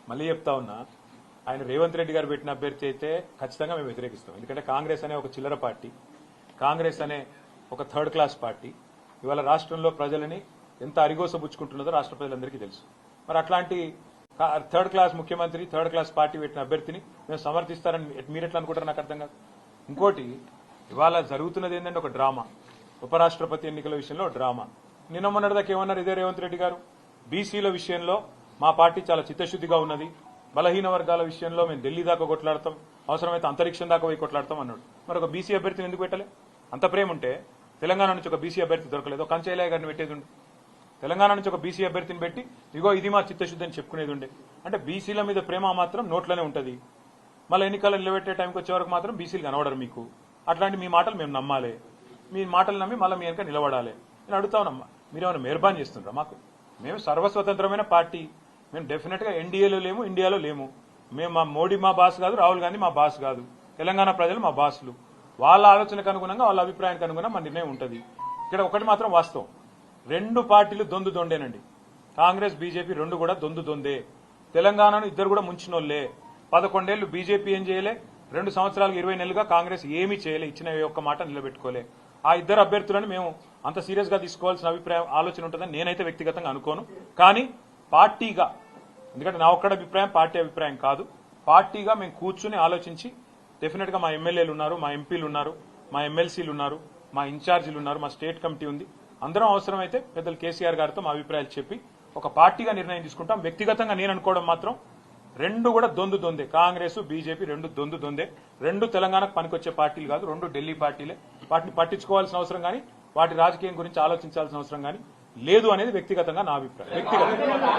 మళ్ళీ చెప్తా ఉన్నా, ఆయన రేవంత్ రెడ్డి గారు పెట్టిన అభ్యర్థి అయితే ఖచ్చితంగా మేము వ్యతిరేకిస్తాం. ఎందుకంటే కాంగ్రెస్ అనే ఒక చిల్లర పార్టీ, కాంగ్రెస్ అనే ఒక థర్డ్ క్లాస్ పార్టీ ఇవాళ రాష్ట్రంలో ప్రజలని ఎంత అరిగోసబుచ్చుకుంటున్నదో రాష్ట్ర ప్రజలందరికీ తెలుసు. మరి అట్లాంటి థర్డ్ క్లాస్ ముఖ్యమంత్రి, థర్డ్ క్లాస్ పార్టీ పెట్టిన అభ్యర్థిని మేము సమర్థిస్తారని మీరెట్లా అనుకుంటారు? నాకు అర్థం కాదు. ఇంకోటి, ఇవాళ జరుగుతున్నది ఏంటంటే ఒక డ్రామా. ఉపరాష్ట్రపతి ఎన్నికల విషయంలో డ్రామా. నిన్న మొన్నటిదాకా ఏమన్నారు ఇదే రేవంత్ రెడ్డి గారు? బీసీల విషయంలో మా పార్టీ చాలా చిత్తశుద్దిగా ఉన్నది, బలహీన వర్గాల విషయంలో మేము ఢిల్లీ దాకా కొట్లాడతాం, అవసరమైతే అంతరిక్షం దాకా పోయి కొట్లాడతాం అన్నాడు. మరి ఒక బీసీ అభ్యర్థిని ఎందుకు పెట్టలే? అంత ప్రేమ ఉంటే తెలంగాణ నుంచి ఒక బీసీ అభ్యర్థి దొరకలేదు, కంచయ్య గారిని పెట్టేది ఉండే. తెలంగాణ నుంచి ఒక బీసీ అభ్యర్థిని పెట్టి ఇగో ఇది మా చిత్తశుద్ధి అని చెప్పుకునేది ఉండే. అంటే బీసీల మీద ప్రేమ మాత్రం నోట్లోనే ఉంటుంది. మళ్ళీ ఎన్నికలు నిలబెట్టే టైంకి వచ్చే వరకు మాత్రం బీసీలు కనబడరు మీకు. అట్లాంటి మీ మాటలు మేము నమ్మాలి, మీ మాటలు నమ్మి మళ్ళీ మీ వెనక నిలబడాలి. నేను అడుగుతానమ్మా, మీరేమైనా మెహర్బాన్ చేస్తుండ్రా మాకు? మేము సర్వస్వతంత్రమైన పార్టీ, మేము డెఫినెట్ గా ఎన్డీఏలో లేము, ఇండియాలో లేము. మేము మా మోడీ మా బాస్ కాదు, రాహుల్ గాంధీ మా బాస్ కాదు, తెలంగాణ ప్రజలు మా బాసులు. వాళ్ళ ఆలోచనకు అనుగుణంగా, వాళ్ళ అభిప్రాయానికి అనుగుణంగా మన నిర్ణయం ఉంటుంది. ఇక్కడ ఒకటి మాత్రం వాస్తవం, రెండు పార్టీలు దొందు దొండేనండి. కాంగ్రెస్ బీజేపీ రెండు కూడా దొందు దొందే. తెలంగాణను ఇద్దరు కూడా ముంచినోళ్లే. 11 ఏళ్లు బీజేపీ ఏం చేయలే, 2 సంవత్సరాలకు 20 నెలలుగా కాంగ్రెస్ ఏమీ చేయలే, ఇచ్చిన ఒక్క మాట నిలబెట్టుకోలే. ఆ ఇద్దరు అభ్యర్థులను మేము అంత సీరియస్ గా తీసుకోవాల్సిన అభిప్రాయం ఆలోచన ఉంటుందని నేనైతే వ్యక్తిగతంగా అనుకోను. కానీ పార్టీగా, ఎందుకంటే నా ఒక్కడ అభిప్రాయం పార్టీ అభిప్రాయం కాదు, పార్టీగా మేము కూర్చుని ఆలోచించి డెఫినెట్ గా మా ఎమ్మెల్యేలు ఉన్నారు, మా ఎంపీలు ఉన్నారు, మా ఎమ్మెల్సీలు ఉన్నారు, మా ఇన్ఛార్జీలు ఉన్నారు, మా స్టేట్ కమిటీ ఉంది, అందరం అవసరమైతే పెద్దలు కేసీఆర్ గారితో మా అభిప్రాయాలు చెప్పి ఒక పార్టీగా నిర్ణయం తీసుకుంటాం. వ్యక్తిగతంగా నేను అనుకోవడం మాత్రం రెండు కూడా దొందు దొందే. కాంగ్రెస్ బీజేపీ రెండు దొందు దొందే. రెండు తెలంగాణకు పనికొచ్చే పార్టీలు కాదు, రెండు ఢిల్లీ పార్టీలే. వాటిని పట్టించుకోవాల్సిన అవసరం కానీ, వాటి రాజకీయం గురించి ఆలోచించాల్సిన అవసరం కానీ లేదు అనేది వ్యక్తిగతంగా నా అభిప్రాయం. వ్యక్తిగతంగా